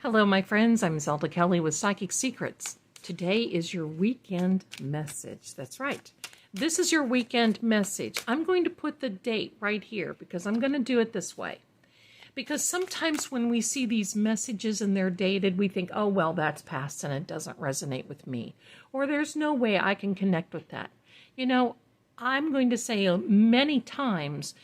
Hello, my friends. I'm Zelda Kelly with Psychic Secrets. Today is your weekend message. That's right. This is your weekend message. I'm going to put the date right here because I'm going to do it this way. Because sometimes when we see these messages and they're dated, we think, oh, well, that's past and it doesn't resonate with me. Or there's no way I can connect with that. You know, I'm going to say many times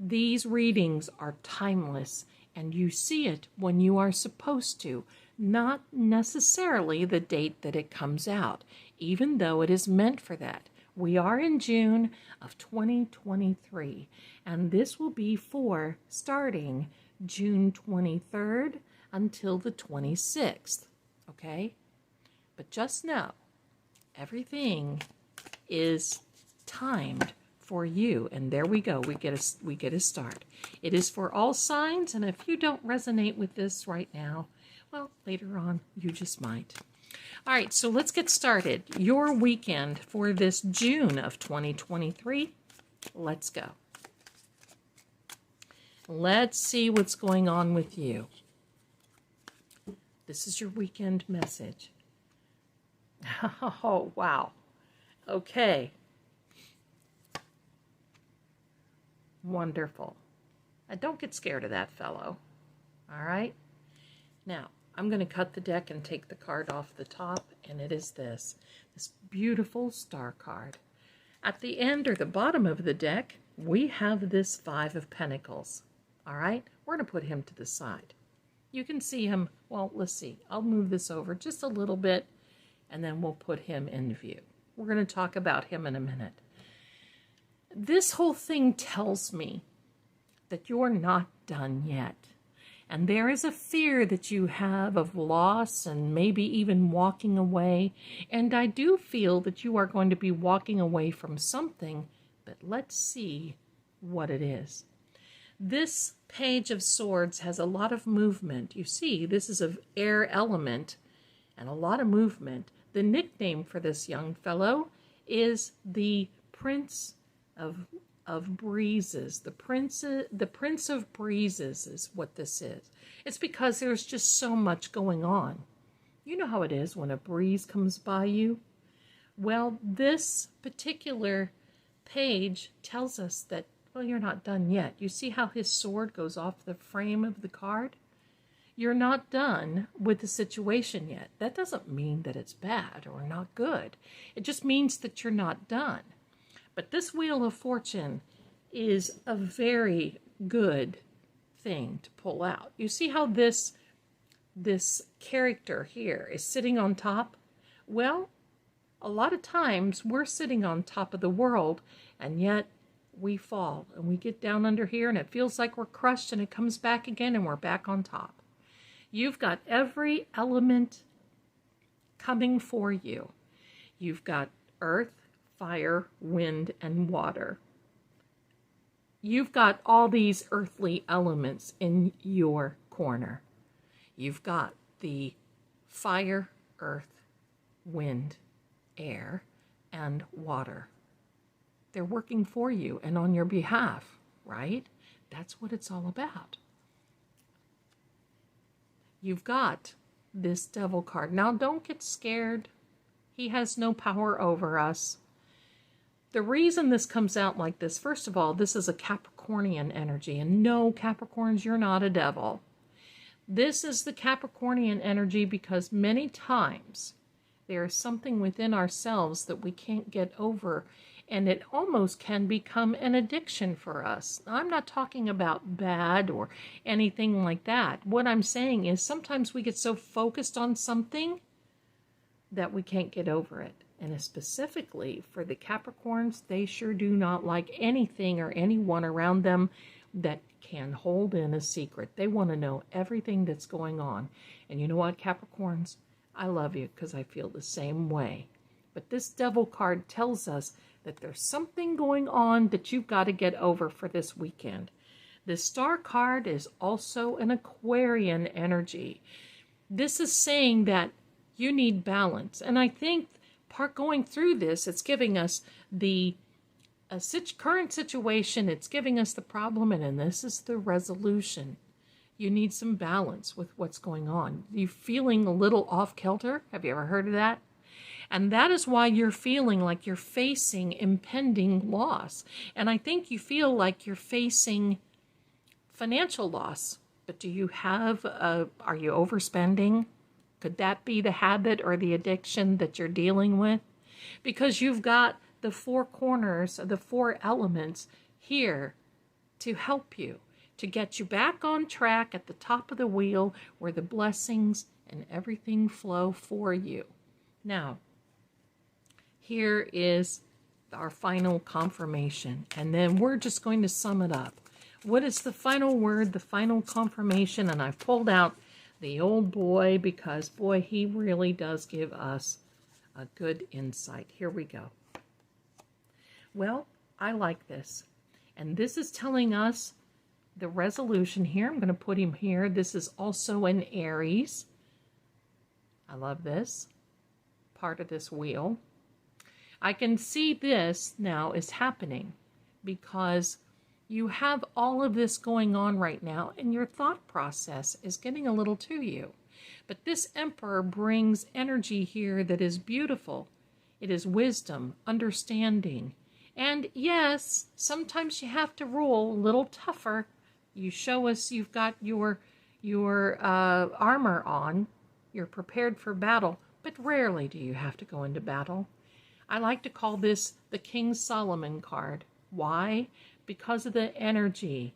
these readings are timeless. And you see it when you are supposed to, not necessarily the date that it comes out, even though it is meant for that. We are in June of 2023, and this will be for starting June 23rd until the 26th, okay? But just know, everything is timed for you, and there we go. We get a start. It is for all signs, and if you don't resonate with this right now, well, later on you just might. All right, so let's get started. Your weekend for this June of 2023. Let's go. Let's see what's going on with you. This is your weekend message. Oh, wow. Okay. Wonderful. And don't get scared of that fellow. All right? Now, I'm going to cut the deck and take the card off the top, and it is this beautiful star card. At the end or the bottom of the deck, we have this Five of Pentacles. All right? We're going to put him to the side. You can see him. Well, let's see. I'll move this over just a little bit, and then we'll put him in view. We're going to talk about him in a minute. This whole thing tells me that you're not done yet. And there is a fear that you have of loss and maybe even walking away. And I do feel that you are going to be walking away from something, but let's see what it is. This Page of Swords has a lot of movement. You see, this is an air element and a lot of movement. The nickname for this young fellow is the Prince of Breezes. The Prince of Breezes is what this is. It's because there's just so much going on. You know how it is when a breeze comes by you? Well, this particular page tells us that, well, you're not done yet. You see how his sword goes off the frame of the card? You're not done with the situation yet. That doesn't mean that it's bad or not good. It just means that you're not done. But this Wheel of Fortune is a very good thing to pull out. You see how this character here is sitting on top? Well, a lot of times we're sitting on top of the world, and yet we fall and we get down under here and it feels like we're crushed, and it comes back again and we're back on top. You've got every element coming for you. You've got earth, fire, wind, and water. You've got all these earthly elements in your corner. You've got the fire, earth, wind, air, and water. They're working for you and on your behalf, right? That's what it's all about. You've got this Devil card. Now, don't get scared. He has no power over us. The reason this comes out like this, first of all, this is a Capricornian energy. And no, Capricorns, you're not a devil. This is the Capricornian energy because many times there is something within ourselves that we can't get over, and it almost can become an addiction for us. I'm not talking about bad or anything like that. What I'm saying is sometimes we get so focused on something that we can't get over it. And specifically for the Capricorns, they sure do not like anything or anyone around them that can hold in a secret. They want to know everything that's going on. And you know what, Capricorns? I love you because I feel the same way. But this Devil card tells us that there's something going on that you've got to get over for this weekend. The Star card is also an Aquarian energy. This is saying that you need balance. And I think going through this, it's giving us the current situation, it's giving us the problem, and then this is the resolution. You need some balance with what's going on. You feeling a little off kilter? Have you ever heard of that? And that is why you're feeling like you're facing impending loss. And I think you feel like you're facing financial loss. But do you have, are you overspending? Could that be the habit or the addiction that you're dealing with? Because you've got the four corners, the four elements here to help you, to get you back on track at the top of the wheel where the blessings and everything flow for you. Now, here is our final confirmation, and then we're just going to sum it up. What is the final word, the final confirmation? And I've pulled out the old boy because, boy, he really does give us a good insight. Here we go. Well, I like this. And this is telling us the resolution here. I'm going to put him here. This is also an Aries. I love this part of this wheel. I can see this now is happening because you have all of this going on right now and your thought process is getting a little to you. But this Emperor brings energy here that is beautiful. It is wisdom, understanding. And yes, sometimes you have to rule a little tougher. You show us you've got your armor on. You're prepared for battle, but rarely do you have to go into battle. I like to call this the King Solomon card. Why? Because of the energy.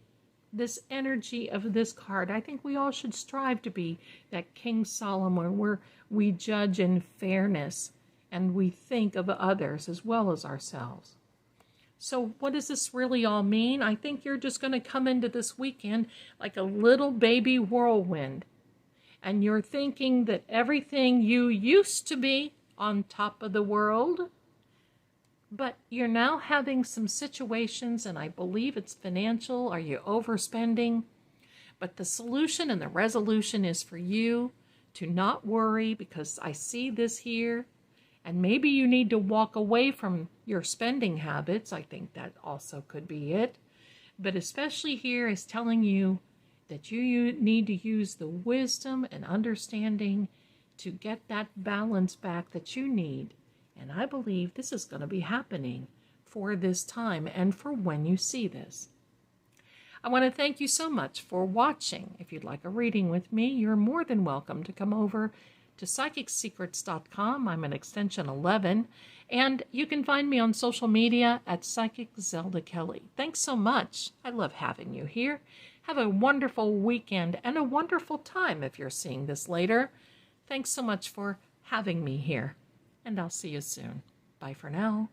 This energy of this card, I think we all should strive to be that King Solomon where we judge in fairness and we think of others as well as ourselves. So what does this really all mean? I think you're just going to come into this weekend like a little baby whirlwind. And you're thinking that everything you used to be on top of the world, but you're now having some situations, and I believe it's financial. Are you overspending? But the solution and the resolution is for you to not worry, because I see this here. And maybe you need to walk away from your spending habits. I think that also could be it. But especially here is telling you that you need to use the wisdom and understanding to get that balance back that you need. And I believe this is going to be happening for this time and for when you see this. I want to thank you so much for watching. If you'd like a reading with me, you're more than welcome to come over to PsychicSecrets.com. I'm an extension 11. And you can find me on social media at Psychic Zelda Kelly. Thanks so much. I love having you here. Have a wonderful weekend and a wonderful time if you're seeing this later. Thanks so much for having me here. And I'll see you soon. Bye for now.